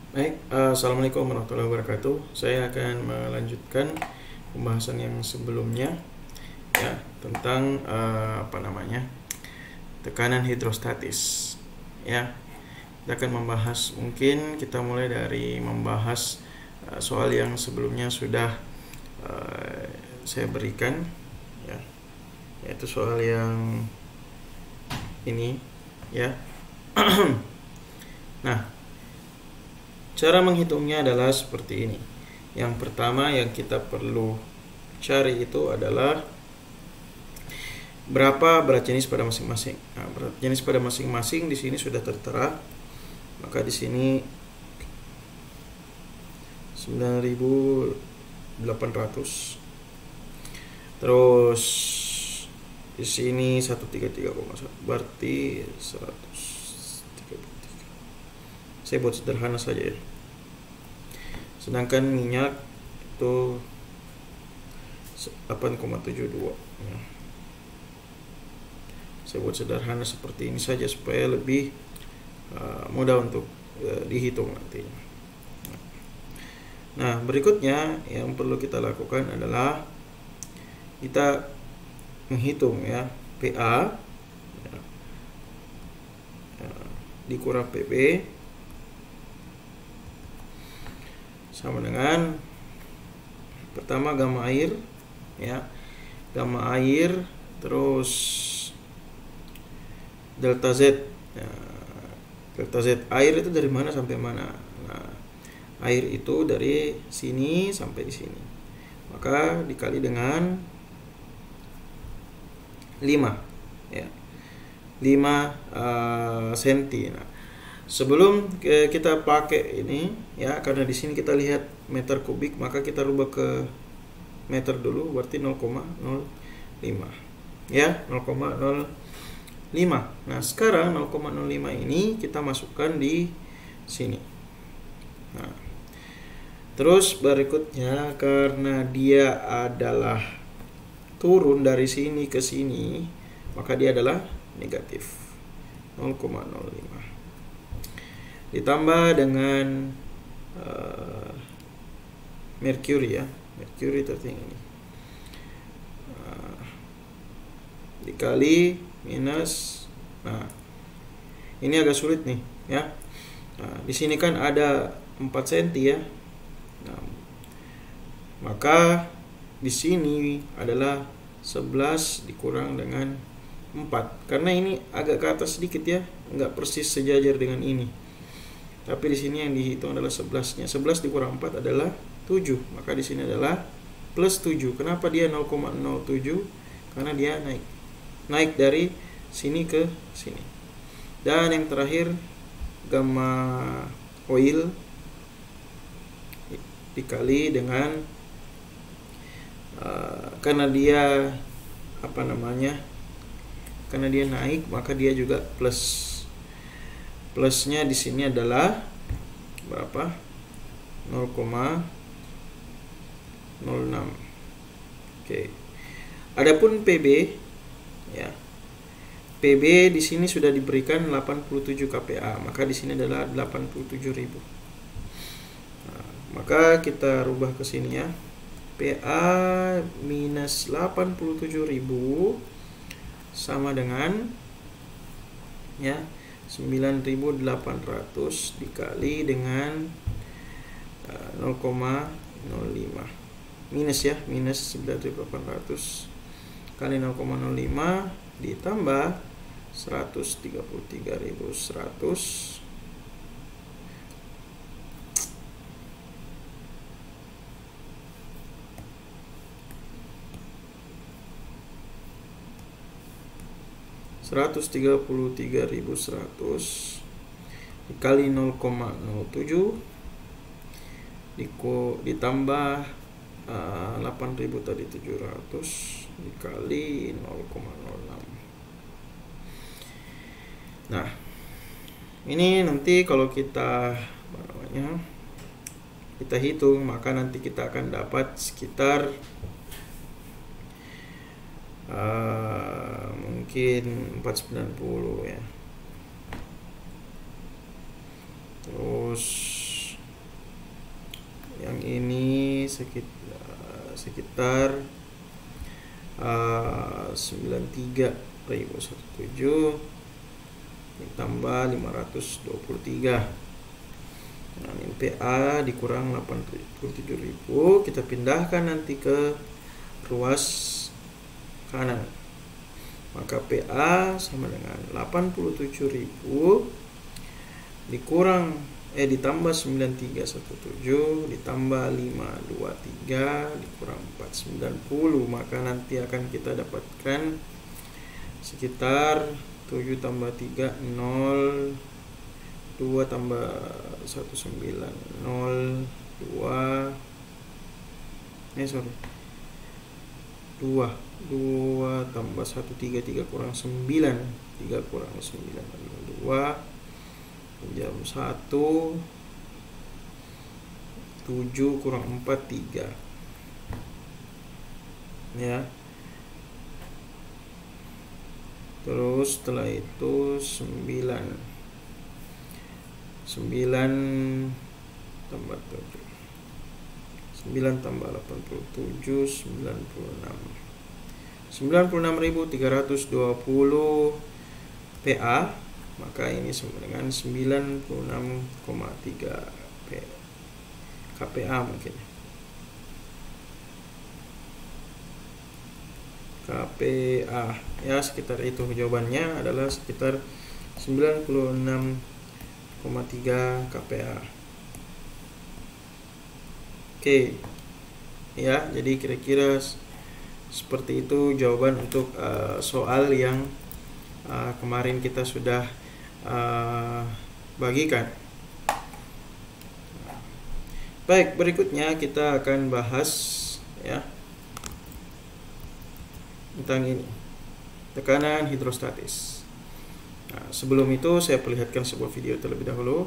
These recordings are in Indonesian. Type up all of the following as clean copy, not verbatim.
Baik, Assalamualaikum warahmatullahi wabarakatuh. Saya akan melanjutkan pembahasan yang sebelumnya, ya, tentang tekanan hidrostatis. Ya, kita akan membahas, mungkin kita mulai dari membahas soal yang sebelumnya sudah saya berikan, ya, yaitu soal yang ini, ya. Nah, cara menghitungnya adalah seperti ini. Yang pertama yang kita perlu cari itu adalah berapa berat jenis pada masing-masing. Nah, berat jenis pada masing-masing di sini sudah tertera. Maka di sini 9.800. Terus di sini 133,1, berarti 133. Saya buat sederhana saja, ya. Sedangkan minyak itu 8,72, ya. Saya buat sederhana seperti ini saja supaya lebih mudah untuk dihitung nanti. Nah, berikutnya yang perlu kita lakukan adalah kita menghitung, ya, PA, ya, dikurang PB sama dengan pertama gamma air, ya, gamma air, terus delta Z. Delta Z air itu dari mana sampai mana? Nah, air itu dari sini sampai di sini, maka dikali dengan 5, ya, 5 senti. Nah, sebelum kita pakai ini, ya, karena di sini kita lihat meter kubik, maka kita rubah ke meter dulu, berarti 0,05, ya, 0,05. Nah, sekarang 0,05 ini kita masukkan di sini. Nah, terus berikutnya karena dia adalah turun dari sini ke sini, maka dia adalah negatif 0,05. Ditambah dengan merkuri, ya, merkuri tertinggi, dikali minus. Nah, ini agak sulit nih, ya. Nah, di sini kan ada 4 cm, ya. Nah, maka di sini adalah 11 dikurang dengan 4. Karena ini agak ke atas sedikit, ya, nggak persis sejajar dengan ini. Tapi di sini yang dihitung adalah 11-nya. 11 dikurang 4 adalah 7. Maka di sini adalah plus 7. Kenapa dia 0,07? Karena dia naik dari sini ke sini. Dan yang terakhir gamma oil dikali dengan karena dia karena dia naik, maka dia juga plus. Plusnya di sini adalah berapa? 0,06. Oke. Adapun PB, ya, PB di sini sudah diberikan 87 kPa, maka di sini adalah 87.000. Nah, maka kita rubah ke sini, ya. PA minus 87.000 sama dengan, ya, 9.800 dikali dengan 0,05 minus, ya, minus 9.800 kali 0,05 ditambah 133.100 133.100 dikali 0,07 ditambah 8.000 tadi 700 dikali 0,06. Nah, ini nanti kalau kita kita hitung, maka nanti kita akan dapat sekitar mungkin 490, ya. Terus sekitar 93.017 ditambah 523. Nah, ini PA dikurang 87.000, kita pindahkan nanti ke ruas kanan. Maka PA sama dengan 87.000 ditambah 9317 ditambah 523 dikurang 490, maka nanti akan kita dapatkan sekitar 7 tambah 3 0, 2 tambah 1 9 0, 2 tambah 1 3 kurang 9, 3 kurang 9 2 jam 1, 7 kurang 4 3 ya. Terus setelah itu 9 tambah 7, 9 tambah 87 96.320 PA, maka ini sama dengan 96,3 KPA mungkin. KPA ya, sekitar itu jawabannya adalah sekitar 96,3 KPA. Oke ya, jadi kira-kira seperti itu jawaban untuk soal yang kemarin kita sudah bagikan. Baik, berikutnya kita akan bahas ya tentang ini, tekanan hidrostatis. Nah, sebelum itu saya perlihatkan sebuah video terlebih dahulu.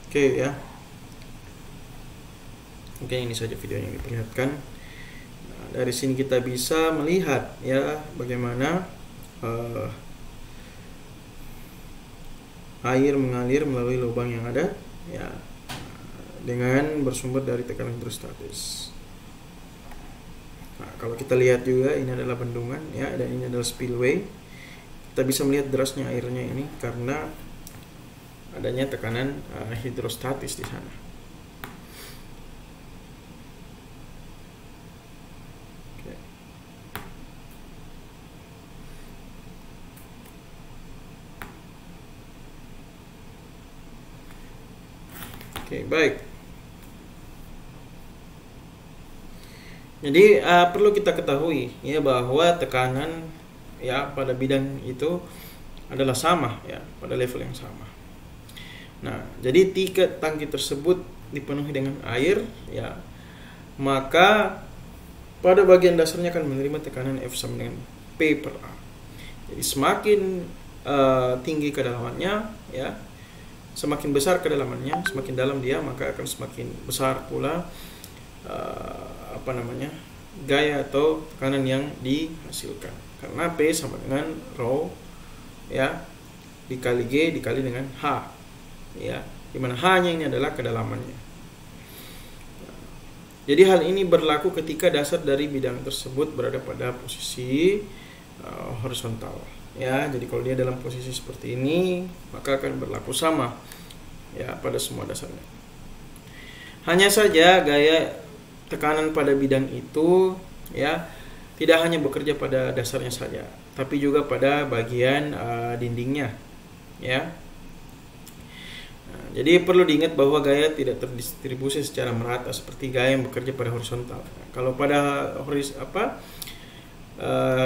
Oke ya, mungkin ini saja video yang diperlihatkan. Nah, dari sini kita bisa melihat ya bagaimana air mengalir melalui lubang yang ada ya, dengan bersumber dari tekanan hidrostatis. Nah, kalau kita lihat juga ini adalah bendungan ya, dan ini adalah spillway. Kita bisa melihat derasnya airnya ini karena adanya tekanan hidrostatis di sana. Oke, baik. Jadi perlu kita ketahui ya bahwa tekanan ya pada bidang itu adalah sama ya, pada level yang sama. Nah, jadi jika tangki tersebut dipenuhi dengan air ya, maka pada bagian dasarnya akan menerima tekanan F sama dengan P per A. Jadi semakin tinggi kedalamannya ya, semakin besar kedalamannya, semakin dalam dia, maka akan semakin besar pula gaya atau tekanan yang dihasilkan. Karena P sama dengan rho ya dikali G dikali dengan H ya, dimana H-nya ini adalah kedalamannya. Jadi hal ini berlaku ketika dasar dari bidang tersebut berada pada posisi horizontal ya. Jadi kalau dia dalam posisi seperti ini, maka akan berlaku sama ya pada semua dasarnya. Hanya saja gaya tekanan pada bidang itu ya tidak hanya bekerja pada dasarnya saja, tapi juga pada bagian dindingnya ya. Nah, Jadi perlu diingat bahwa gaya tidak terdistribusi secara merata seperti gaya yang bekerja pada horizontal. Kalau pada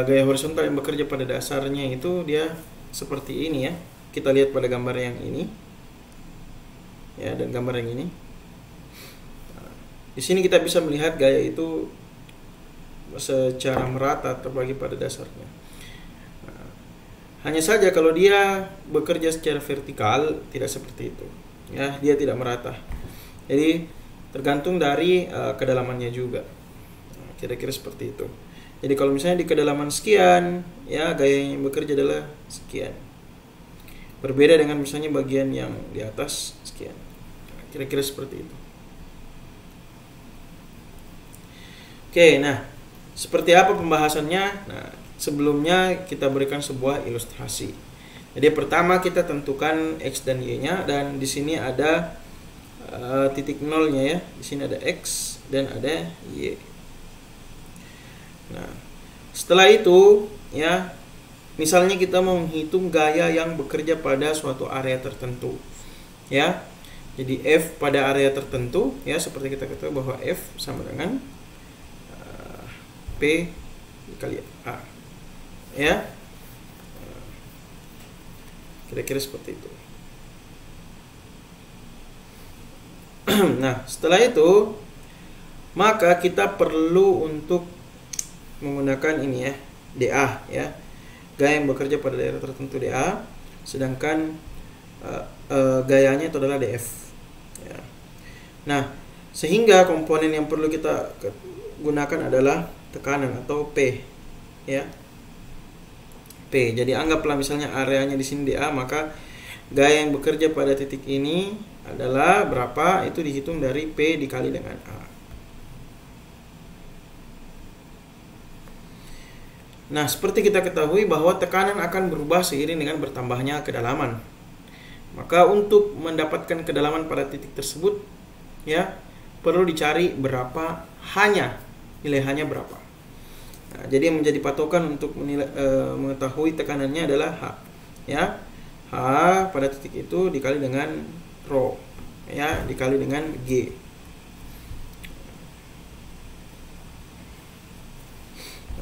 gaya horizontal yang bekerja pada dasarnya itu dia seperti ini ya. Kita lihat pada gambar yang ini. Ya, dan gambar yang ini. Di sini kita bisa melihat gaya itu secara merata terbagi pada dasarnya. Hanya saja kalau dia bekerja secara vertikal tidak seperti itu. Ya, dia tidak merata. Jadi tergantung dari kedalamannya juga. Kira-kira seperti itu. Jadi kalau misalnya di kedalaman sekian, ya gaya yang bekerja adalah sekian. Berbeda dengan misalnya bagian yang di atas sekian. Kira-kira seperti itu. Oke, nah seperti apa pembahasannya? Nah, sebelumnya kita berikan sebuah ilustrasi. Jadi pertama kita tentukan X dan Y-nya, dan di sini ada titik nolnya ya. Di sini ada X dan ada Y. Nah, setelah itu ya, misalnya kita mau menghitung gaya yang bekerja pada suatu area tertentu. Ya. Jadi F pada area tertentu ya, seperti kita ketahui bahwa F sama dengan P dikali A. Ya. Kira-kira seperti itu. Nah, setelah itu maka kita perlu untuk menggunakan ini ya, DA ya. Gaya yang bekerja pada daerah tertentu DA, sedangkan gayanya itu adalah DF ya. Nah, sehingga komponen yang perlu kita gunakan adalah tekanan atau P ya. P. Jadi anggaplah misalnya areanya di sini DA, maka gaya yang bekerja pada titik ini adalah berapa? Itu dihitung dari P dikali dengan A. Nah, seperti kita ketahui bahwa tekanan akan berubah seiring dengan bertambahnya kedalaman. Maka untuk mendapatkan kedalaman pada titik tersebut ya, perlu dicari berapa nilai hanya berapa. Nah, jadi yang menjadi patokan untuk mengetahui tekanannya adalah H ya. H pada titik itu dikali dengan rho ya, dikali dengan G.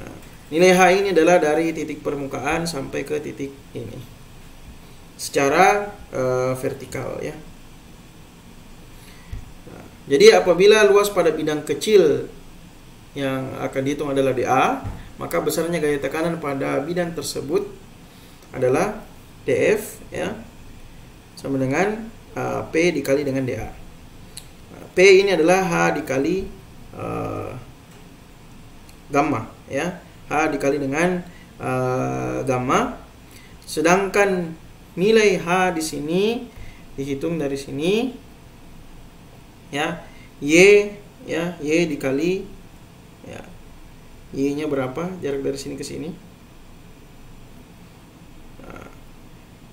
Nah, nilai H ini adalah dari titik permukaan sampai ke titik ini secara vertikal ya. Nah, jadi apabila luas pada bidang kecil yang akan dihitung adalah DA, maka besarnya gaya tekanan pada bidang tersebut adalah DF ya, sama dengan P dikali dengan DA. P ini adalah H dikali gamma ya, H dikali dengan gamma. Sedangkan nilai H di sini dihitung dari sini ya, Y ya, Y dikali ya, Y-nya berapa? Jarak dari sini ke sini. Nah,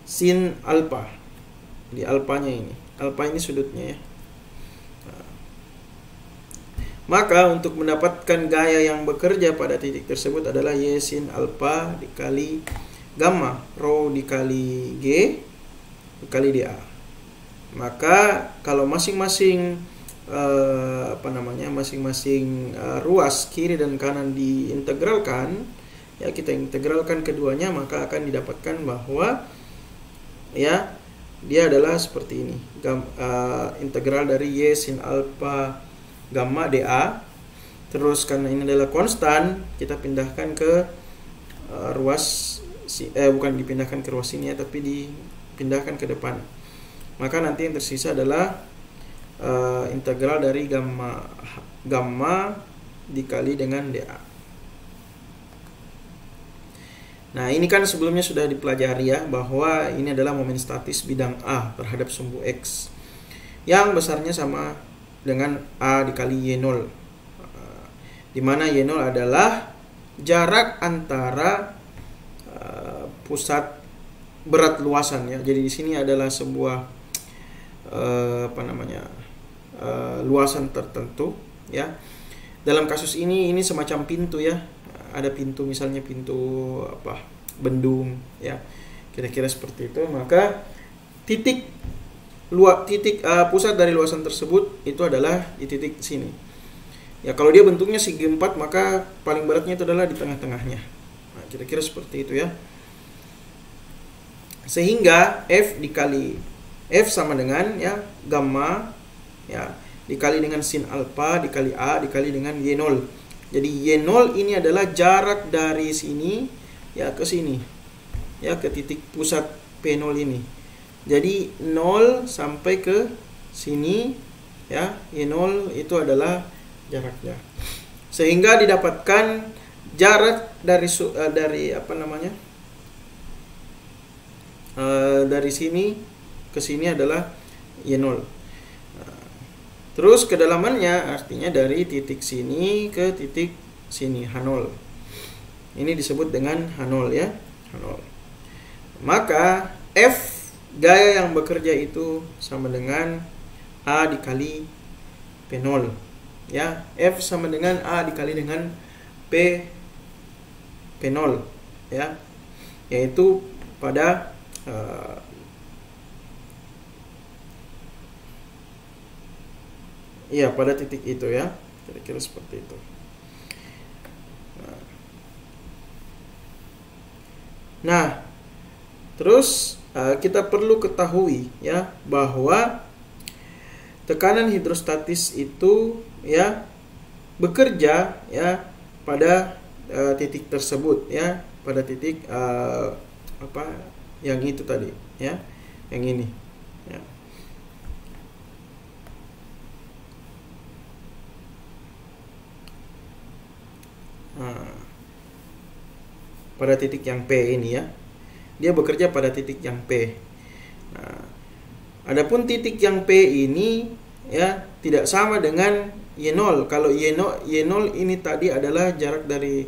sin alpha. Di alpanya ini. Alpha ini sudutnya ya. Nah, maka untuk mendapatkan gaya yang bekerja pada titik tersebut adalah Y sin alpha dikali gamma rho dikali G dikali DA. Maka kalau masing-masing ruas kiri dan kanan diintegralkan ya, kita integralkan keduanya, maka akan didapatkan bahwa ya dia adalah seperti ini. Integral dari Y sin alpha gamma DA. Terus karena ini adalah konstan, kita pindahkan ke bukan dipindahkan ke ruas ini ya, tapi dipindahkan ke depan. Maka nanti yang tersisa adalah integral dari gamma dikali dengan DA. Nah, ini kan sebelumnya sudah dipelajari ya, bahwa ini adalah momen statis bidang A terhadap sumbu X yang besarnya sama dengan A dikali Y0, di mana Y0 adalah jarak antara pusat berat luasan ya. Jadi di sini adalah sebuah luasan tertentu ya. Dalam kasus ini semacam pintu ya. Ada pintu, misalnya pintu bendung ya. Kira-kira seperti itu. Maka titik pusat dari luasan tersebut itu adalah di titik sini. Ya, kalau dia bentuknya segi 4, maka paling beratnya itu adalah di tengah-tengahnya. Nah, kira-kira seperti itu ya. Sehingga F sama dengan ya gamma ya dikali dengan sin alfa dikali A dikali dengan Y0. Jadi Y0 ini adalah jarak dari sini ya ke sini. Ya, ke titik pusat P0 ini. Jadi 0 sampai ke sini ya, Y0 itu adalah jaraknya. Sehingga didapatkan jarak dari apa namanya? Dari sini ke sini adalah Y0. Terus kedalamannya artinya dari titik sini ke titik sini H0. Ini disebut dengan H0 ya, H0. Maka F gaya yang bekerja itu sama dengan A dikali P0 ya. F sama dengan A dikali dengan P0 ya, yaitu pada pada titik itu ya, kira-kira seperti itu. Nah, terus kita perlu ketahui ya bahwa tekanan hidrostatis itu ya bekerja ya pada titik tersebut ya, pada titik yang itu tadi ya, yang ini ya. Pada titik yang P ini ya, dia bekerja pada titik yang P. Nah, adapun titik yang P ini ya tidak sama dengan Y0. Kalau Y0 ini tadi adalah jarak dari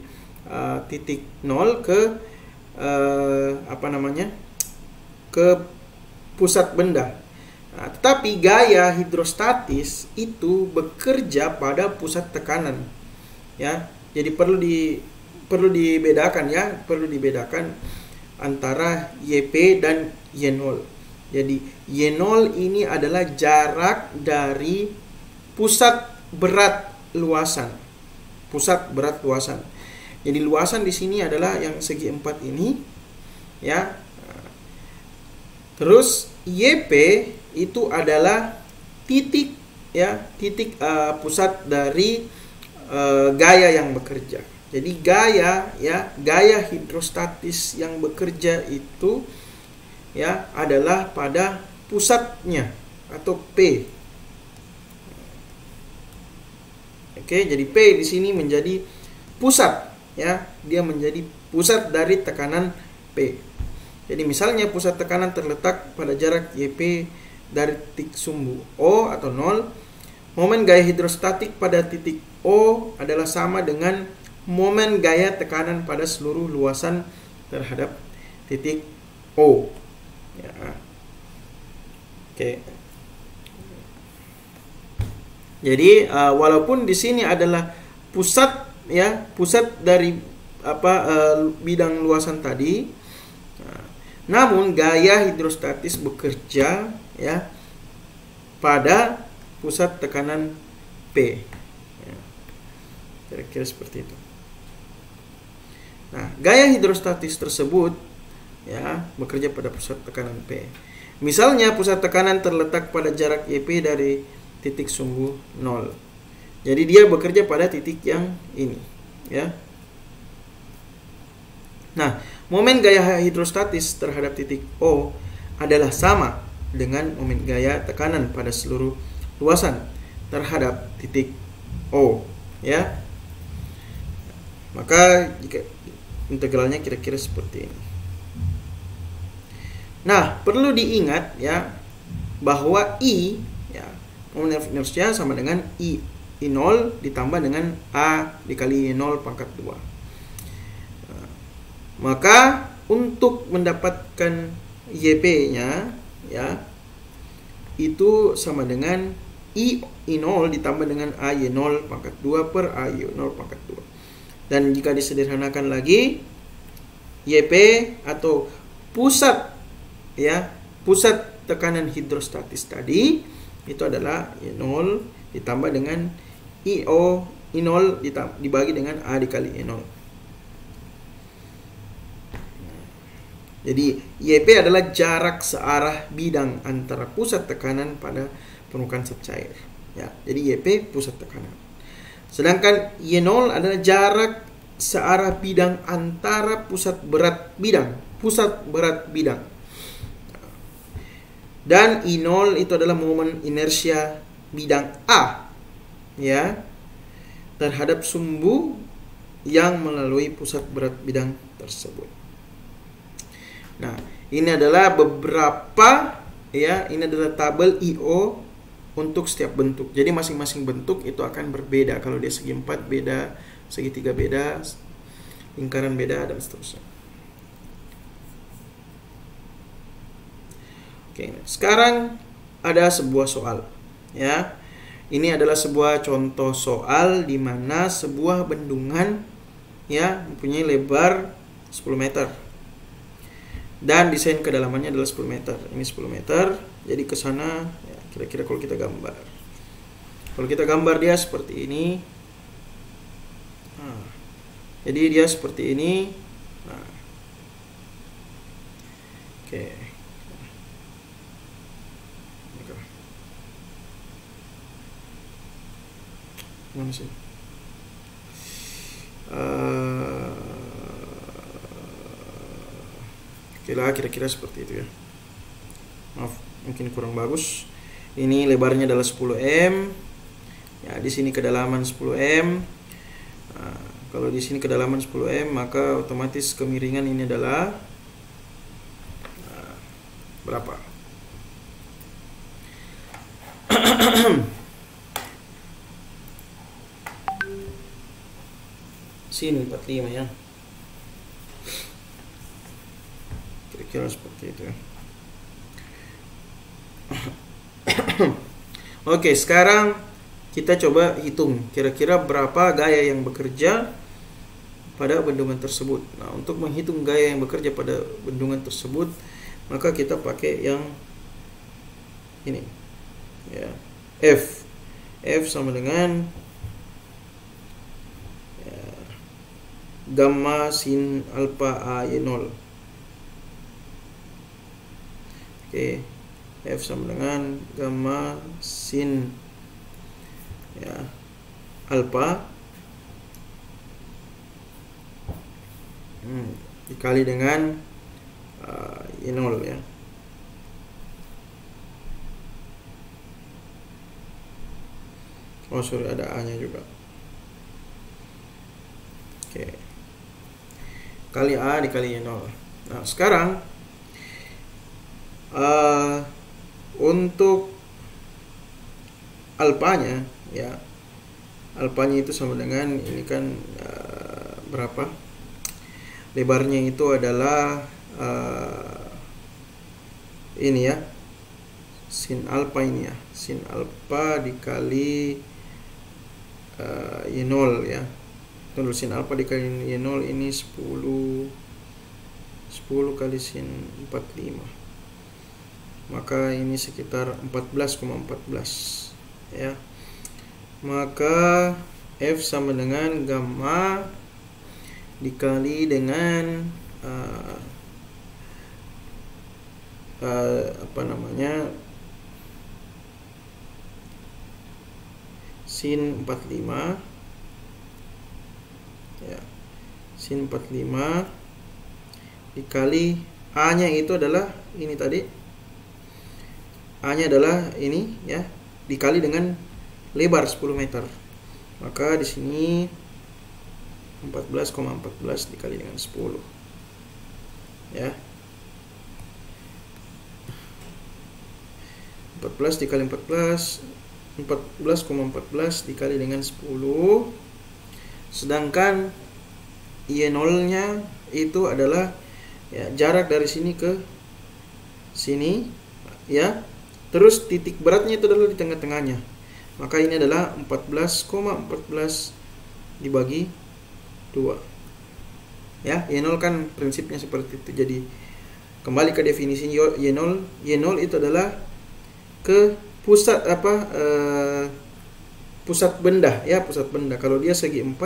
titik 0 ke ke pusat benda. Nah, tetapi gaya hidrostatis itu bekerja pada pusat tekanan ya. Jadi perlu dibedakan antara YP dan Y0. Jadi Y0 ini adalah jarak dari pusat berat luasan. Jadi luasan di sini adalah yang segi 4 ini ya. Terus YP itu adalah titik pusat dari gaya yang bekerja. Jadi gaya hidrostatis yang bekerja itu ya adalah pada pusatnya atau P. Oke, jadi P di sini menjadi pusat ya, dia menjadi pusat dari tekanan P. Jadi misalnya pusat tekanan terletak pada jarak YP dari titik sumbu O atau 0, momen gaya hidrostatik pada titik O adalah sama dengan momen gaya tekanan pada seluruh luasan terhadap titik O. Ya. Oke. Jadi walaupun di sini adalah pusat dari bidang luasan tadi, namun gaya hidrostatis bekerja ya pada pusat tekanan P. Ya. Kira-kira seperti itu. Nah, gaya hidrostatis tersebut ya bekerja pada pusat tekanan P. Misalnya pusat tekanan terletak pada jarak YP dari titik sumbu 0. Jadi dia bekerja pada titik yang ini ya. Nah, momen gaya hidrostatis terhadap titik O adalah sama dengan momen gaya tekanan pada seluruh luasan terhadap titik O ya. Maka jika integralnya kira-kira seperti ini. Nah, perlu diingat ya bahwa I ya, momen inersia sama dengan I0 ditambah dengan A dikali Y0 pangkat 2. Maka untuk mendapatkan YP-nya ya itu sama dengan I0 ditambah dengan AY0 pangkat 2 per AY0 pangkat 2. Dan jika disederhanakan lagi, YP atau pusat tekanan hidrostatis tadi itu adalah E0 ditambah dengan I0 dibagi dengan A dikali E0. Jadi YP adalah jarak searah bidang antara pusat tekanan pada permukaan zat cair. Ya, jadi YP pusat tekanan. Sedangkan Y0 adalah jarak searah bidang antara pusat berat bidang. Dan I0 itu adalah momen inersia bidang A, ya, terhadap sumbu yang melalui pusat berat bidang tersebut. Nah, ini adalah beberapa, ya, ini adalah tabel IO untuk setiap bentuk. Jadi masing-masing bentuk itu akan berbeda. Kalau dia segi 4 beda, segitiga beda, lingkaran beda, dan seterusnya. Oke, sekarang ada sebuah soal, ya. Ini adalah sebuah contoh soal di mana sebuah bendungan, ya, mempunyai lebar 10 meter. Dan desain kedalamannya adalah 10 meter. Ini 10 meter. Jadi ke sana, ya, kira-kira kalau kita gambar. Kalau kita gambar dia seperti ini. Nah, jadi dia seperti ini. Nah. Oke. Mana sih? Kira-kira seperti itu, ya. Maaf, mungkin kurang bagus. Ini lebarnya adalah 10 m. Ya, di sini kedalaman 10 m. Nah, kalau di sini kedalaman 10 m, maka otomatis kemiringan ini adalah berapa? Sini 45, ya. Kira-kira seperti itu, ya. Oke, sekarang kita coba hitung kira-kira berapa gaya yang bekerja pada bendungan tersebut. Nah, untuk menghitung gaya yang bekerja pada bendungan tersebut, maka kita pakai yang ini, ya, F sama dengan, ya, gamma sin alpha A Y0. Oke, F sama dengan gamma sin, ya, alpha dikali dengan Y0, ya. Oh, sorry, ada A nya juga. Oke, kali A dikali Y0. Nah, sekarang untuk alpanya, ya, alpanya itu sama dengan ini kan, berapa? Lebarnya itu adalah ini, ya, sin alpha ini, ya, sin alpha dikali Y0, ya. Tunggu, sin alpha dikali Y0 ini 10 kali sin 45. Maka ini sekitar 14,14, ya. Maka F sama dengan gamma dikali dengan apa namanya, sin 45, ya, sin 45 dikali A nya itu adalah ini tadi, A nya adalah ini, ya, dikali dengan lebar 10 meter. Maka di sini 14,14 dikali dengan 10, ya. 14 dikali 14, 14,14 dikali dengan 10. Sedangkan Y0 nya itu adalah, ya, jarak dari sini ke sini, ya. Terus titik beratnya itu adalah di tengah-tengahnya. Maka ini adalah 14,14 dibagi 2. Ya, Y0 kan prinsipnya seperti itu. Jadi kembali ke definisi Y0. Y0 itu adalah ke pusat pusat benda ya, pusat benda. Kalau dia segi 4,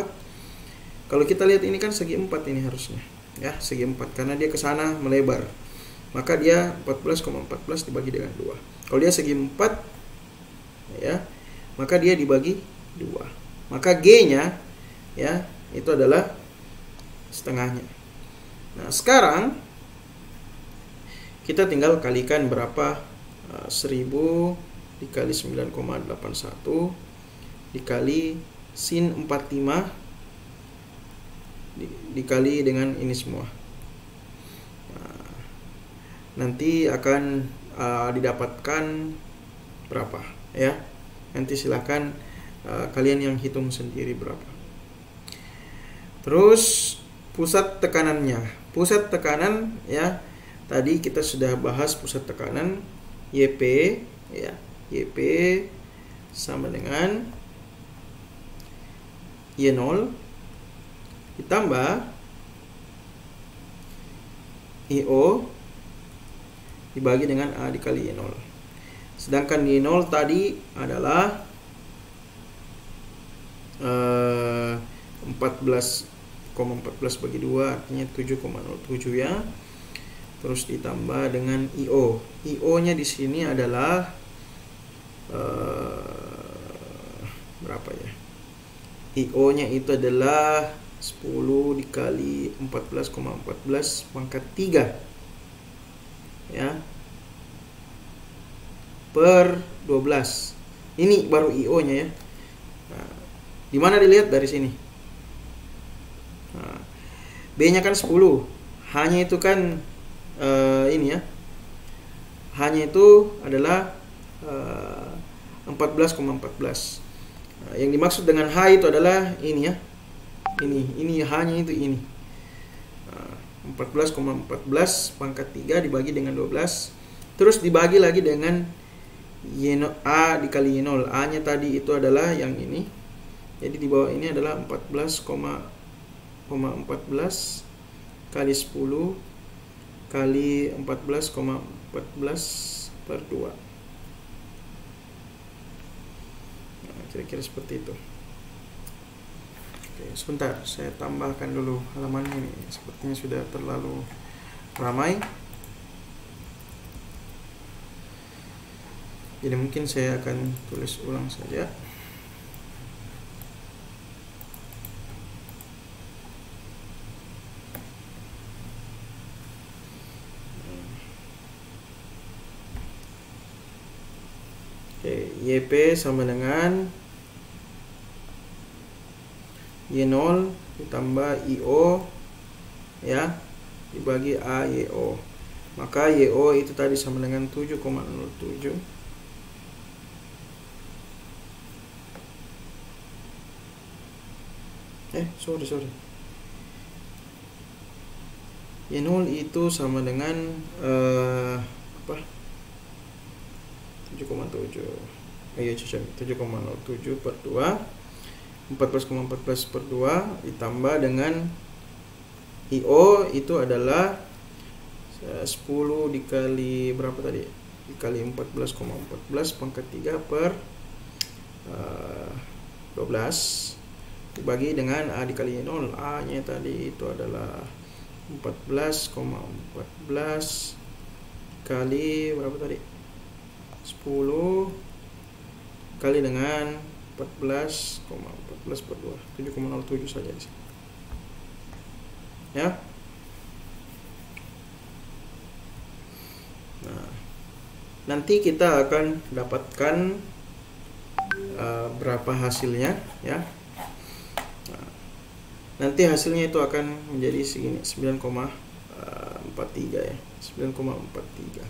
kalau kita lihat ini kan segi 4 ini harusnya ya, segi 4 karena dia ke sana melebar. Maka dia 14,14 dibagi dengan 2. Kalau dia segi 4 ya, maka dia dibagi 2. Maka G-nya ya itu adalah setengahnya. Nah, sekarang kita tinggal kalikan berapa 1000 dikali 9,81 dikali sin 45 dikali dengan ini semua. Nah, nanti akan didapatkan berapa ya. Nanti silakan kalian yang hitung sendiri berapa. Terus pusat tekanannya. Pusat tekanan ya, tadi kita sudah bahas pusat tekanan YP ya. YP sama dengan Y0 ditambah IO dibagi dengan A dikali Y0. Sedangkan Y0 tadi adalah 14,14 bagi 2 artinya 7,07 ya. Terus ditambah dengan IO. IO-nya di sini adalah berapa ya? IO-nya itu adalah 10 dikali 14,14 pangkat 3 ya per 12. Ini baru IO-nya ya. Nah, di mana dilihat dari sini? Nah, B-nya kan 10. H-nya itu kan ini ya. H-nya itu adalah 14,14. Nah, yang dimaksud dengan H itu adalah ini ya. Ini H-nya itu ini. 14,14 pangkat 3 dibagi dengan 12. Terus dibagi lagi dengan A dikali Y0. A-nya tadi itu adalah yang ini. Jadi di bawah ini adalah 14,14 kali 10 kali 14,14 per 2. Nah, kira-kira seperti itu. Oke, sebentar, saya tambahkan dulu halaman ini. Sepertinya sudah terlalu ramai. Jadi mungkin saya akan tulis ulang saja. Oke, YP sama dengan Y0 ditambah IO ya dibagi A YO. Maka YO itu tadi sama dengan 7,07. Sorry. Y0 itu sama dengan 7,7. Ayo 7,07 per 2. 14,14 per 2 ditambah dengan IO itu adalah 10 dikali berapa tadi? Dikali 14,14 pangkat 3 per 12 dibagi dengan A dikali 0. A nya tadi itu adalah 14,14 kali berapa tadi? 10 kali dengan 14,14 per 2. 7,07 saja di sini. Ya. Nah, nanti kita akan dapatkan berapa hasilnya ya. Nanti hasilnya itu akan menjadi segini 9,43 ya. 9,43.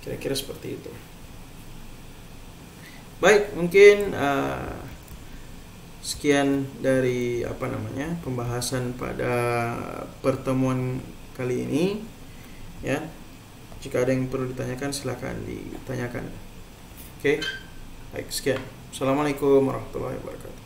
Kira-kira seperti itu. Baik, mungkin sekian dari pembahasan pada pertemuan kali ini ya. Jika ada yang perlu ditanyakan silakan ditanyakan. Oke. Baik, sekian. Assalamualaikum warahmatullahi wabarakatuh.